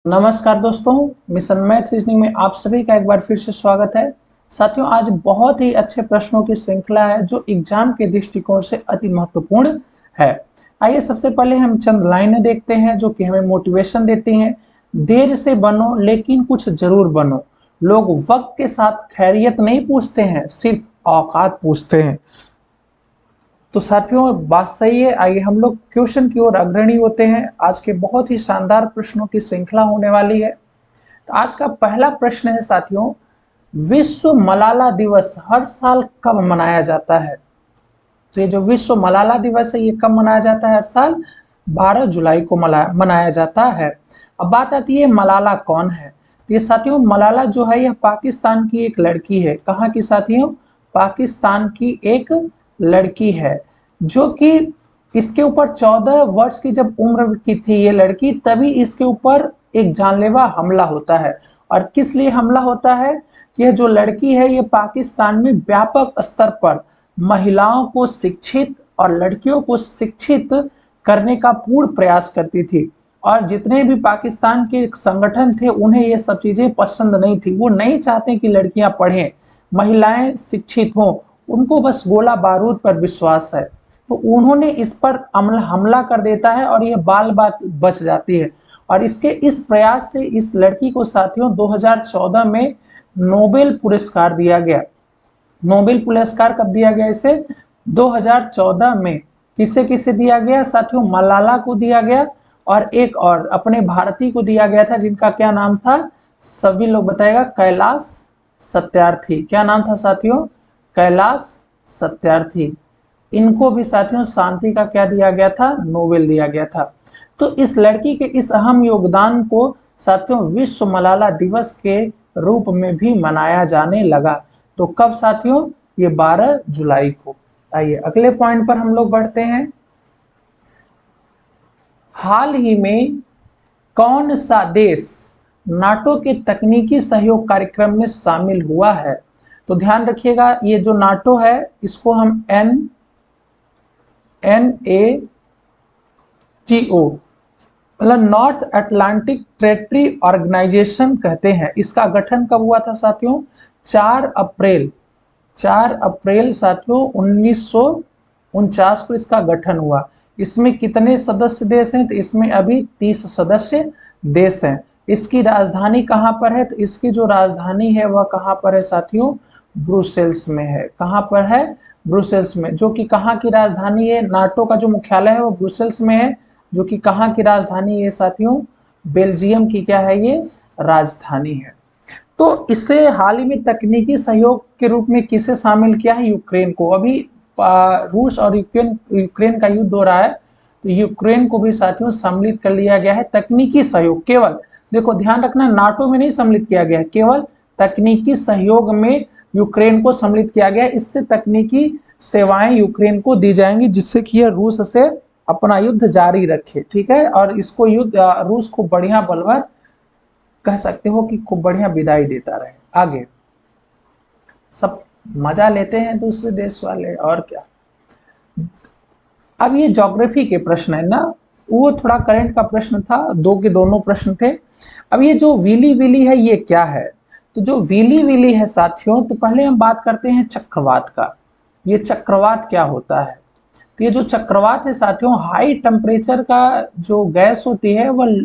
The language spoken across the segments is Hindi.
नमस्कार दोस्तों, मिशन मैथ रीजनिंग में आप सभी का एक बार फिर से स्वागत है। साथियों, आज बहुत ही अच्छे प्रश्नों की श्रृंखला है जो एग्जाम के दृष्टिकोण से अति महत्वपूर्ण है। आइए सबसे पहले हम चंद लाइनें देखते हैं जो कि हमें मोटिवेशन देती हैं। देर से बनो लेकिन कुछ जरूर बनो, लोग वक्त के साथ खैरियत नहीं पूछते हैं, सिर्फ औकात पूछते हैं। तो साथियों, बात सही है। आइए हम लोग क्वेश्चन की ओर अग्रणी होते हैं। आज के बहुत ही शानदार प्रश्नों की श्रृंखला होने वाली है। तो आज का पहला प्रश्न है साथियों, विश्व मलाला दिवस हर साल कब मनाया जाता है? तो ये जो विश्व मलाला दिवस है ये कब मनाया जाता है? हर साल 12 जुलाई को मनाया जाता है। अब बात आती है मलाला कौन है। तो ये साथियों, मलाला जो है यह पाकिस्तान की एक लड़की है। कहाँ की साथियों? पाकिस्तान की एक लड़की है जो कि इसके ऊपर 14 वर्ष की जब उम्र की थी ये लड़की, तभी इसके ऊपर एक जानलेवा हमला होता है। और किस लिए हमला होता है? कि यह जो लड़की है ये पाकिस्तान में व्यापक स्तर पर महिलाओं को शिक्षित और लड़कियों को शिक्षित करने का पूर्ण प्रयास करती थी। और जितने भी पाकिस्तान के संगठन थे उन्हें ये सब चीजें पसंद नहीं थी। वो नहीं चाहते कि लड़कियां पढ़ें, महिलाएं शिक्षित हों, उनको बस गोला बारूद पर विश्वास है। तो उन्होंने इस पर हमला कर देता है और ये बाल बात बच जाती है। और इसके इस प्रयास से इस लड़की को साथियों 2014 में नोबेल पुरस्कार दिया गया। नोबेल पुरस्कार कब दिया गया इसे? 2014 में। किसे किसे दिया गया साथियों? मलाला को दिया गया और एक और अपने भारती को दिया गया था, जिनका क्या नाम था? सभी लोग बताएगा। कैलाश सत्यार्थी। क्या नाम था साथियों? कैलाश सत्यार्थी। इनको भी साथियों शांति का क्या दिया गया था? नोबेल दिया गया था। तो इस लड़की के इस अहम योगदान को साथियों विश्व मलाला दिवस के रूप में भी मनाया जाने लगा। तो कब साथियों? ये 12 जुलाई को। आइए अगले पॉइंट पर हम लोग बढ़ते हैं। हाल ही में कौन सा देश नाटो के तकनीकी सहयोग कार्यक्रम में शामिल हुआ है? तो ध्यान रखिएगा, ये जो नाटो है इसको हम NATO मतलब नॉर्थ अटलांटिक ट्रेटरी ऑर्गेनाइजेशन कहते हैं। इसका गठन कब हुआ था साथियों? 4 अप्रैल साथियों 1949 को इसका गठन हुआ। इसमें कितने सदस्य देश हैं? तो इसमें अभी 30 सदस्य देश हैं। इसकी राजधानी कहाँ पर है? तो इसकी जो राजधानी है वह कहाँ पर है साथियों? ब्रुसेल्स में है। कहाँ पर है? ब्रुसेल्स में। जो कि कहाँ की राजधानी है? नाटो का जो मुख्यालय है वो ब्रुसेल्स में है, जो कि कहाँ की राजधानी है साथियों? बेल्जियम की क्या है ये? राजधानी है। तो इससे हाल ही में तकनीकी सहयोग के रूप में किसे शामिल किया है? यूक्रेन को। अभी रूस और यूक्रेन का युद्ध हो रहा है, तो यूक्रेन को भी साथियों सम्मिलित कर लिया गया है। तकनीकी सहयोग केवल, देखो ध्यान रखना, नाटो में नहीं सम्मिलित किया गया है, केवल तकनीकी सहयोग में यूक्रेन को सम्मिलित किया गया है। इससे तकनीकी सेवाएं यूक्रेन को दी जाएंगी जिससे कि यह रूस से अपना युद्ध जारी रखे। ठीक है, और इसको युद्ध रूस को बढ़िया बलवर कह सकते हो कि खूब बढ़िया विदाई देता रहे। आगे सब मजा लेते हैं दूसरे देश वाले, और क्या। अब ये ज्योग्राफी के प्रश्न है ना, वो थोड़ा करंट का प्रश्न था, दो के दोनों प्रश्न थे। अब ये जो विली विली है ये क्या है? तो जो विली विली है साथियों, तो पहले हम बात करते हैं चक्रवात का। ये चक्रवात क्या होता है? तो ये जो चक्रवात है साथियों, हाई टेम्परेचर का जो गैस होती है वह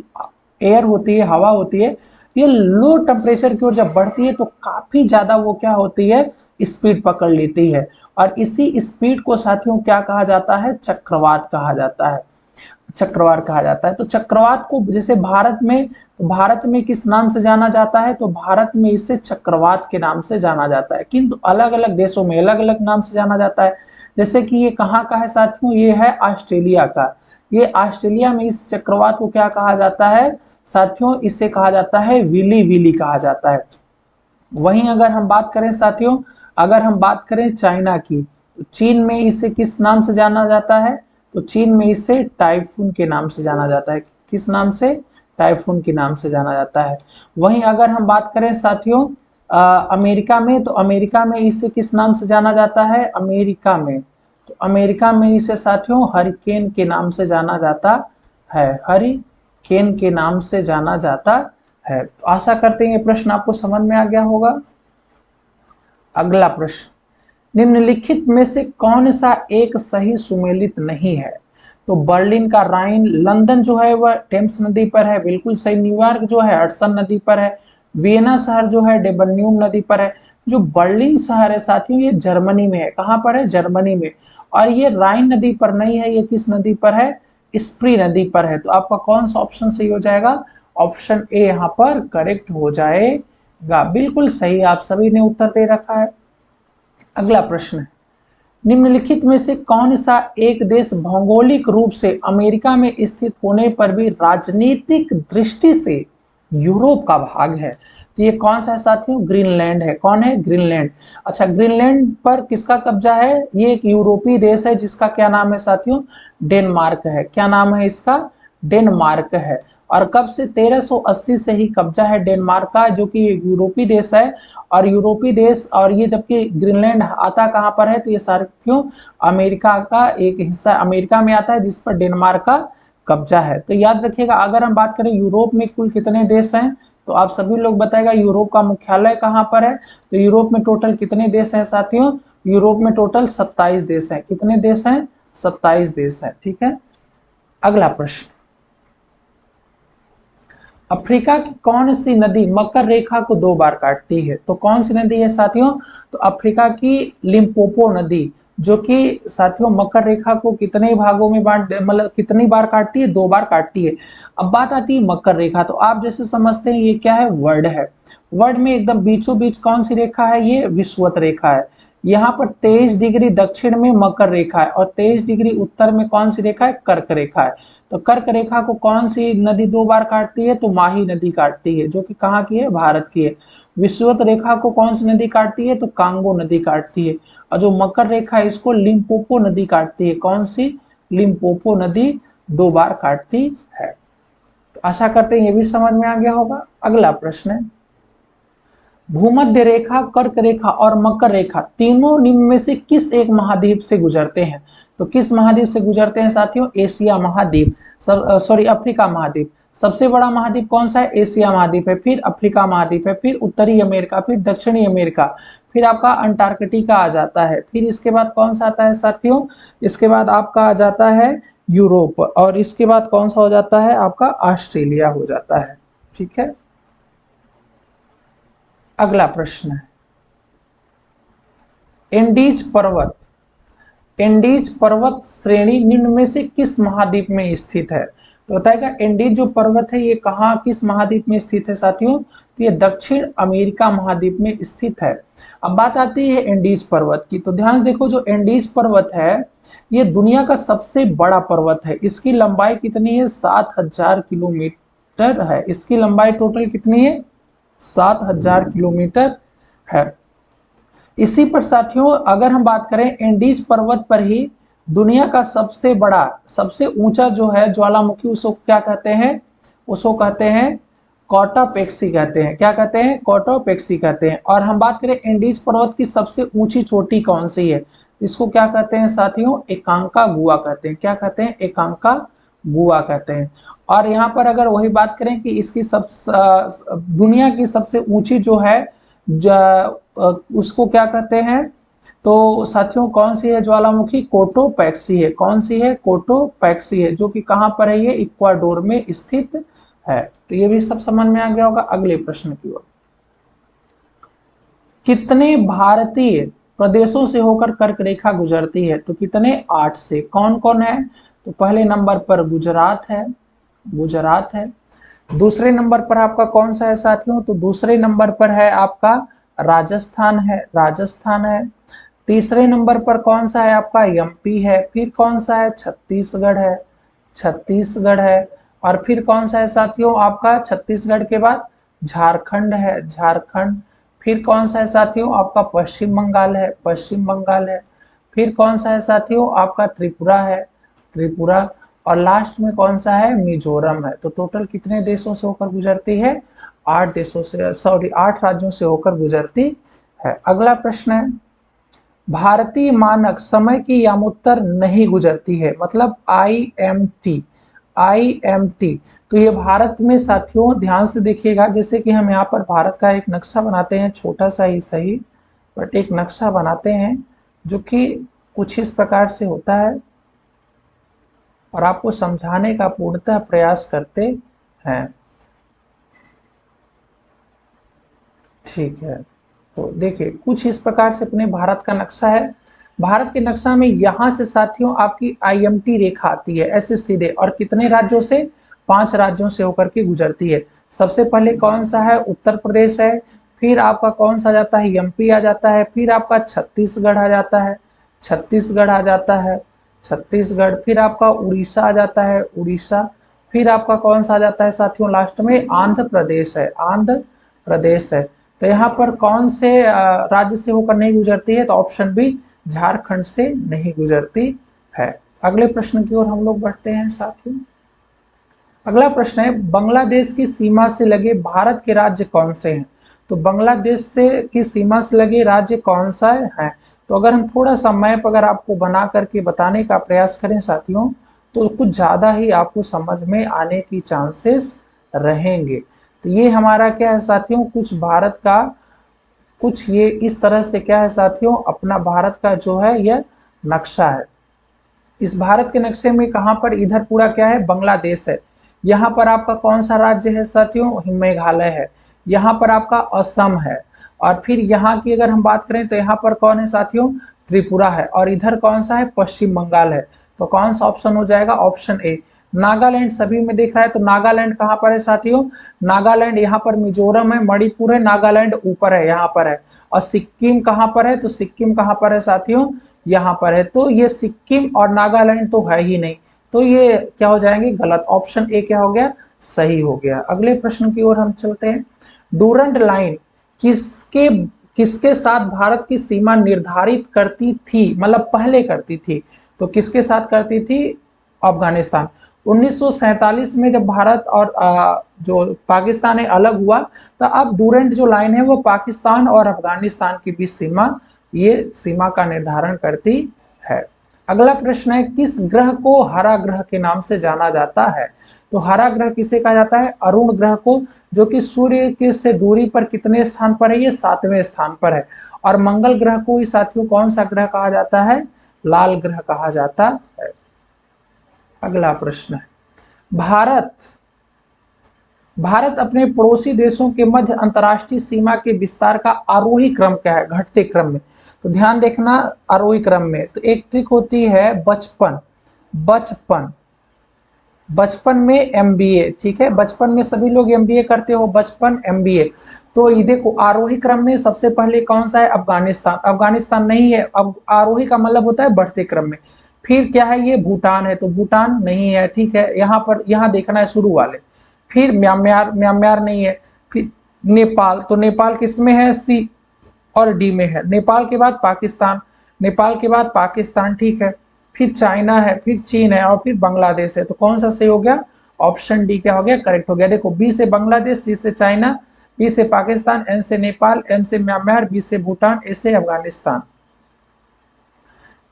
एयर होती है, हवा होती है, ये लो टेम्परेचर की ओर जब बढ़ती है तो काफी ज्यादा वो क्या होती है? स्पीड पकड़ लेती है। और इसी स्पीड को साथियों क्या कहा जाता है? चक्रवात कहा जाता है। चक्रवात कहा जाता है। तो चक्रवात को जैसे भारत में, तो भारत में किस नाम से जाना जाता है? तो भारत में इसे चक्रवात के नाम से जाना जाता है, किंतु अलग अलग देशों में अलग अलग नाम से जाना जाता है। जैसे कि ये कहाँ का है साथियों? ये है ऑस्ट्रेलिया का। ये ऑस्ट्रेलिया में इस चक्रवात को क्या कहा जाता है साथियों? इसे कहा जाता है विली विली कहा जाता है। वहीं अगर हम बात करें साथियों, अगर हम बात करें चाइना की, तो चीन में इसे किस नाम से जाना जाता है? तो चीन में इसे टाइफून के नाम से जाना जाता है। किस नाम से? टाइफून के नाम से जाना जाता है। वहीं अगर हम बात करें साथियों अमेरिका में, तो अमेरिका में इसे किस नाम से जाना जाता है? अमेरिका में, तो अमेरिका में इसे साथियों हरिकेन के नाम से जाना जाता है। हरिकेन केन के नाम से जाना जाता है। तो आशा करते हैं ये प्रश्न आपको समझ में आ गया होगा। अगला प्रश्न, निम्नलिखित में से कौन सा एक सही सुमेलित नहीं है? तो बर्लिन का राइन, लंदन जो है वह टेम्स नदी पर है, बिल्कुल सही। न्यूयॉर्क जो है हडसन नदी पर है। वियना शहर जो है डेबन्यूब नदी पर है। जो बर्लिन शहर है साथियों ये जर्मनी में है। कहां पर है? जर्मनी में। और ये राइन नदी पर नहीं है, ये किस नदी पर है? स्प्री नदी पर है। तो आपका कौन सा ऑप्शन सही हो जाएगा? ऑप्शन ए यहाँ पर करेक्ट हो जाएगा। बिल्कुल सही, आप सभी ने उत्तर दे रखा है। अगला प्रश्न है, निम्नलिखित में से कौन सा एक देश भौगोलिक रूप से अमेरिका में स्थित होने पर भी राजनीतिक दृष्टि से यूरोप का भाग है? तो ये कौन सा है साथियों? ग्रीनलैंड है। कौन है? ग्रीनलैंड। अच्छा, ग्रीनलैंड पर किसका कब्जा है? ये एक यूरोपीय देश है जिसका क्या नाम है साथियों? डेनमार्क है। क्या नाम है इसका? डेनमार्क है। और कब से? 1380 से ही कब्जा है डेनमार्क का, जो कि यूरोपीय देश है। और यूरोपीय देश, और ये जबकि ग्रीनलैंड आता कहाँ पर है? तो ये साथियों अमेरिका का एक हिस्सा अमेरिका में आता है, जिस पर डेनमार्क का कब्जा है। तो याद रखिएगा, अगर हम बात करें यूरोप में कुल कितने देश हैं, तो आप सभी लोग बताएगा यूरोप का मुख्यालय कहाँ पर है। तो यूरोप में टोटल कितने देश हैं साथियों? यूरोप में टोटल 27 देश हैं। कितने देश हैं? 27 देश हैं। ठीक है। अगला प्रश्न, अफ्रीका की कौन सी नदी मकर रेखा को 2 बार काटती है? तो कौन सी नदी है साथियों? तो अफ्रीका की लिम्पोपो नदी, जो कि साथियों मकर रेखा को कितने भागों में बांट मतलब कितनी बार काटती है? 2 बार काटती है। अब बात आती है मकर रेखा, तो आप जैसे समझते हैं ये क्या है? वर्ड है। वर्ड में एकदम बीचों बीच कौन सी रेखा है? ये विषुवत रेखा है। यहाँ पर 23 डिग्री दक्षिण में मकर रेखा है और 23 डिग्री उत्तर में कौन सी रेखा है? कर्क रेखा है। तो कर्क रेखा को कौन सी नदी 2 बार काटती है? तो माही नदी काटती है, जो कि कहाँ की है? भारत की है। विषुवत रेखा को कौन सी नदी काटती है? तो कांगो नदी काटती है। और जो मकर रेखा है इसको लिम्पोपो नदी काटती है। कौन सी? लिम्पोपो नदी 2 बार काटती है। तो आशा करते हैं ये भी समझ में आ गया होगा। अगला प्रश्न है, भूमध्य रेखा, कर्क रेखा और मकर रेखा तीनों निम्न में से किस एक महाद्वीप से गुजरते हैं? तो किस महाद्वीप से गुजरते हैं साथियों? एशिया महाद्वीप, सॉरी अफ्रीका महाद्वीप। सबसे बड़ा महाद्वीप कौन सा है? एशिया महाद्वीप है। फिर अफ्रीका महाद्वीप है, फिर उत्तरी अमेरिका, फिर दक्षिणी अमेरिका, फिर आपका अंटार्कटिका आ जाता है। फिर इसके बाद कौन सा आता है साथियों? इसके बाद आपका आ जाता है यूरोप, और इसके बाद कौन सा हो जाता है? आपका ऑस्ट्रेलिया हो जाता है। ठीक है। अगला प्रश्न है, एंडीज पर्वत, एंडीज पर्वत श्रेणी निम्न में से किस महाद्वीप में स्थित है? तो बताएगा एंडीज जो पर्वत है ये कहाँ किस महाद्वीप में स्थित है साथियों? तो ये दक्षिण अमेरिका महाद्वीप में स्थित है। अब बात आती है एंडीज पर्वत की, तो ध्यान से देखो, जो एंडीज पर्वत है ये दुनिया का सबसे बड़ा पर्वत है। इसकी लंबाई कितनी है? 7000 किलोमीटर है। इसकी लंबाई टोटल कितनी है? 7000 किलोमीटर है। इसी पर साथियों अगर हम बात करें, एंडीज पर्वत पर ही दुनिया का सबसे बड़ा सबसे ऊंचा जो है ज्वालामुखी, उसको क्या कहते हैं? उसको कहते हैं कॉटोपेक्सी कहते हैं। क्या कहते हैं? कॉटोपेक्सी कहते हैं। और हम बात करें एंडीज पर्वत की सबसे ऊंची चोटी कौन सी है? इसको क्या कहते हैं साथियों? एकांका गुआ कहते हैं। क्या कहते हैं? एकांका गुआ कहते हैं। और यहाँ पर अगर वही बात करें कि इसकी दुनिया की सबसे ऊंची जो है उसको क्या कहते हैं? तो साथियों कौन सी है ज्वालामुखी? कोटोपैक्सी है। कौन सी है? कोटोपैक्सी है, जो कि कहां पर है? ये इक्वाडोर में स्थित है। तो ये भी सब समझ में आ गया होगा। अगले प्रश्न की ओर, कितने भारतीय प्रदेशों से होकर कर्क रेखा गुजरती है? तो कितने? 8 से। कौन कौन है? तो पहले नंबर पर गुजरात है, गुजरात है। दूसरे नंबर पर आपका कौन सा है साथियों? तो दूसरे नंबर पर है आपका राजस्थान है, राजस्थान है। तीसरे नंबर पर कौन सा है? आपका एमपी है। फिर कौन सा है? छत्तीसगढ़ है, छत्तीसगढ़ है। और फिर कौन सा है साथियों? आपका छत्तीसगढ़ के बाद झारखंड है, झारखंड। फिर कौन सा है साथियों? आपका पश्चिम बंगाल है, पश्चिम बंगाल है। फिर कौन सा है साथियों? आपका त्रिपुरा है, त्रिपुरा। और लास्ट में कौन सा है? मिजोरम है। तो टोटल कितने देशों से होकर गुजरती है? 8 देशों से, सॉरी 8 राज्यों से होकर गुजरती है। अगला प्रश्न है, भारतीय मानक समय की यामोत्तर नहीं गुजरती है, मतलब IMT, IMT। तो ये भारत में साथियों ध्यान से देखिएगा, जैसे कि हम यहाँ पर भारत का एक नक्शा बनाते हैं, छोटा सा ही सही बट एक नक्शा बनाते हैं जो कि कुछ इस प्रकार से होता है और आपको समझाने का पूर्णतः प्रयास करते हैं। ठीक है, तो देखिए कुछ इस प्रकार से अपने भारत का नक्शा है। भारत के नक्शा में यहाँ से साथियों आपकी IMT रेखा आती है ऐसे सीधे, और कितने राज्यों से, 5 राज्यों से होकर के गुजरती है। सबसे पहले कौन सा है, उत्तर प्रदेश है, फिर आपका कौन सा आ जाता है, MP आ जाता है, फिर आपका छत्तीसगढ़ आ जाता है, छत्तीसगढ़ आ जाता है, छत्तीसगढ़, फिर आपका उड़ीसा आ जाता है, उड़ीसा, फिर आपका कौन सा आ जाता है साथियों, लास्ट में आंध्र प्रदेश है, आंध्र प्रदेश है। तो यहाँ पर कौन से राज्य से होकर नहीं गुजरती है, तो ऑप्शन बी झारखंड से नहीं गुजरती है। अगले प्रश्न की ओर हम लोग बढ़ते हैं साथियों। अगला प्रश्न है, बांग्लादेश की सीमा से लगे भारत के राज्य कौन से हैं। तो बांग्लादेश से की सीमा से लगे राज्य कौन सा है। तो अगर हम थोड़ा सा मैप अगर आपको बना करके बताने का प्रयास करें साथियों, तो कुछ ज़्यादा ही आपको समझ में आने की चांसेस रहेंगे। तो ये हमारा क्या है साथियों, कुछ भारत का, कुछ ये इस तरह से क्या है साथियों, अपना भारत का जो है यह नक्शा है। इस भारत के नक्शे में कहाँ पर, इधर पूरा क्या है, बांग्लादेश है। यहाँ पर आपका कौन सा राज्य है साथियों, मेघालय है। यहाँ पर आपका असम है, और फिर यहाँ की अगर हम बात करें तो यहाँ पर कौन है साथियों, त्रिपुरा है, और इधर कौन सा है, पश्चिम बंगाल है। तो कौन सा ऑप्शन हो जाएगा, ऑप्शन ए। नागालैंड सभी में दिख रहा है, तो नागालैंड कहाँ पर है साथियों, नागालैंड यहाँ पर मिजोरम है, मणिपुर है, नागालैंड ऊपर है, यहाँ पर है। और सिक्किम कहाँ पर है, तो सिक्किम कहाँ पर है साथियों, यहाँ पर है। तो ये सिक्किम और नागालैंड तो है ही नहीं, तो ये क्या हो जाएंगे, गलत। ऑप्शन ए क्या हो गया, सही हो गया। अगले प्रश्न की ओर हम चलते हैं। डूरंड लाइन किसके किसके साथ भारत की सीमा निर्धारित करती थी, मतलब पहले करती थी, तो किसके साथ करती थी, अफगानिस्तान। 1947 में जब भारत और जो पाकिस्तान है अलग हुआ, तो अब डूरंड जो लाइन है वो पाकिस्तान और अफगानिस्तान के बीच सीमा, ये सीमा का निर्धारण करती है। अगला प्रश्न है, किस ग्रह को हरा ग्रह के नाम से जाना जाता है। तो हरा ग्रह किसे कहा जाता है, अरुण ग्रह को, जो कि सूर्य के से दूरी पर कितने स्थान पर है, ये 7वें स्थान पर है। और मंगल ग्रह को ही साथियों कौन सा ग्रह कहा जाता है, लाल ग्रह कहा जाता है। अगला प्रश्न है, भारत भारत अपने पड़ोसी देशों के मध्य अंतर्राष्ट्रीय सीमा के विस्तार का आरोही क्रम क्या है, घटते क्रम में। तो ध्यान देखना, आरोही क्रम में तो एक ट्रिक होती है बचपन, बचपन बचपन में MBA, ठीक है, बचपन में सभी लोग MBA करते हो, बचपन MBA। तो ये देखो आरोही क्रम में सबसे पहले कौन सा है, अफगानिस्तान, अफगानिस्तान नहीं है, अब आरोही का मतलब होता है बढ़ते क्रम में। फिर क्या है, ये भूटान है, तो भूटान नहीं है, ठीक है, यहाँ पर यहाँ देखना है शुरू वाले। फिर म्यांमार, म्यांमार नहीं है। फिर नेपाल, तो नेपाल किसमें है, C और D में है। नेपाल के बाद पाकिस्तान, नेपाल के बाद पाकिस्तान, ठीक है, फिर चाइना है, फिर चीन है, और फिर बांग्लादेश है। तो कौन सा सही हो गया, ऑप्शन डी क्या हो गया, करेक्ट हो गया। देखो बी से बांग्लादेश, सी से चाइना, बी से पाकिस्तान, एन से नेपाल, एम से म्यांमार, बी से भूटान, ए से अफगानिस्तान।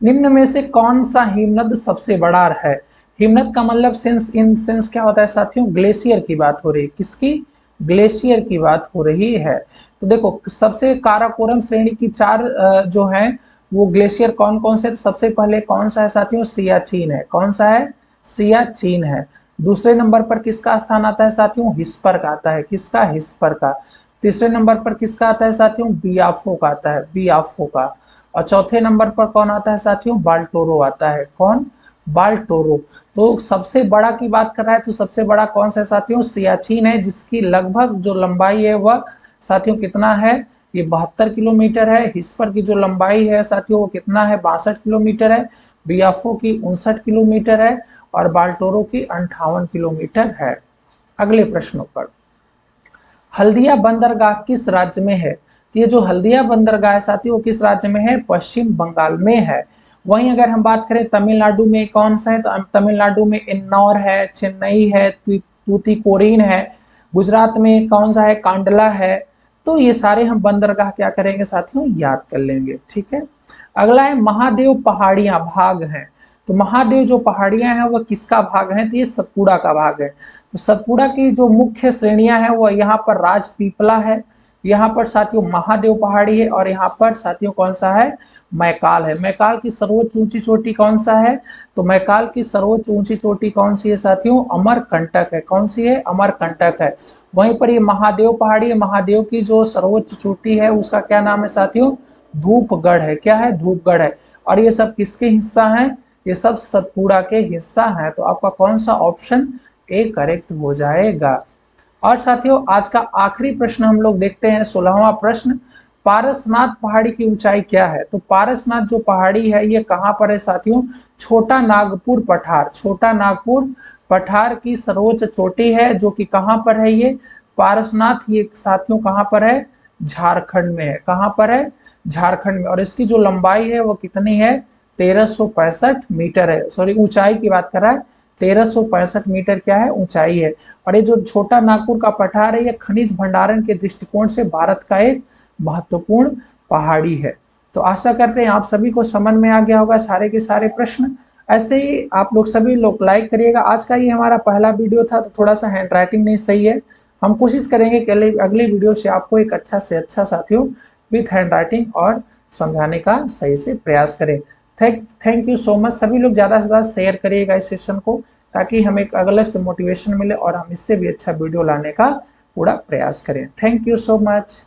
निम्न में से कौन सा हिमनद सबसे बड़ा है। हिमनद का मतलब सेंस, इन सेंस क्या होता है साथियों, ग्लेशियर की बात हो रही है, किसकी, ग्लेशियर की बात हो रही है। तो देखो सबसे काराकोरम श्रेणी की 4 जो है वो ग्लेशियर कौन कौन से, तो सबसे पहले कौन सा है साथियों, सियाचिन है, कौन सा है, सियाचिन है। दूसरे नंबर पर किसका स्थान आता है साथियों, हिस्पर का आता है, किसका, हिस्पर का। तीसरे नंबर पर किसका आता है साथियों, बियाफो का आता है, बियाफो का। और चौथे नंबर पर कौन आता है साथियों, बाल्टोरो आता है, कौन, बाल्टोरो। तो सबसे बड़ा की बात कर रहा है, तो सबसे बड़ा कौन सा है साथियों, सियाचिन है, जिसकी लगभग जो लंबाई है वह साथियों कितना है, ये 72 किलोमीटर है। हिस्पर की जो लंबाई है साथियों वो कितना है, 62 किलोमीटर है। बियाफो की 59 किलोमीटर है, और बाल्टोरो की 58 किलोमीटर है। अगले प्रश्नों पर, हल्दिया बंदरगाह किस राज्य में है। तो ये जो हल्दिया बंदरगाह है साथियों वो किस राज्य में है, पश्चिम बंगाल में है। वहीं अगर हम बात करें तमिलनाडु में कौन सा है, तो तमिलनाडु में इन्नौर है, चेन्नई है, तूतीकोरिन है। गुजरात में कौन सा है, कांडला है। तो ये सारे हम बंदरगाह क्या करेंगे साथियों, याद कर लेंगे, ठीक है। अगला है महादेव पहाड़ियां भाग हैं। तो महादेव जो पहाड़ियां हैं वह किसका भाग है, तो ये सतपुड़ा का भाग है। तो सतपुड़ा की जो मुख्य श्रेणियां हैं वह यहाँ पर राजपीपला है, यहाँ पर साथियों महादेव पहाड़ी है, और यहाँ पर साथियों कौन सा है, मैकाल है। मैकाल की सर्वोच्च ऊंची चोटी कौन सा है, तो मैकाल की सर्वोच्च ऊंची चोटी कौन सी है साथियों, अमरकंटक है। कौन सी है, अमरकंटक है। वहीं पर ये महादेव पहाड़ी है, महादेव की जो सर्वोच्च चोटी है उसका क्या नाम है साथियों, धूपगढ़ है। क्या है, धूपगढ़ है। और ये सब किसके हिस्सा है, ये सब सतपुड़ा के हिस्सा है। तो आपका कौन सा ऑप्शन ए करेक्ट हो जाएगा। और साथियों आज का आखिरी प्रश्न हम लोग देखते हैं, 16वां प्रश्न, पारसनाथ पहाड़ी की ऊंचाई क्या है। तो पारसनाथ जो पहाड़ी है ये कहाँ पर है साथियों, छोटा नागपुर पठार, छोटा नागपुर पठार की सर्वोच्च चोटी है, जो कि कहाँ पर है ये पारसनाथ, ये साथियों कहाँ पर है, झारखंड में है। कहाँ पर है, झारखंड में। और इसकी जो लंबाई है वो कितनी है, 1365 मीटर है। सॉरी, ऊंचाई की बात कर रहा है, 1365 मीटर क्या है, ऊंचाई है। और ये जो छोटा नागपुर का पठार है ये खनिज भंडारण के दृष्टिकोण से भारत का एक महत्वपूर्ण पहाड़ी है। तो आशा करते हैं आप सभी को समझ में आ गया होगा सारे के सारे प्रश्न। ऐसे ही आप लोग सभी लोग लाइक करिएगा। आज का ये हमारा पहला वीडियो था, तो थोड़ा सा हैंड राइटिंग नहीं सही है, हम कोशिश करेंगे कि अगले वीडियो से आपको एक अच्छा से अच्छा साथियों विथ हैंड राइटिंग और समझाने का सही से प्रयास करें। Thank you so much. सभी लोग ज़्यादा से ज़्यादा शेयर करिएगा इस सेशन को, ताकि हमें एक अगले से मोटिवेशन मिले और हम इससे भी अच्छा वीडियो लाने का पूरा प्रयास करें। Thank you so much.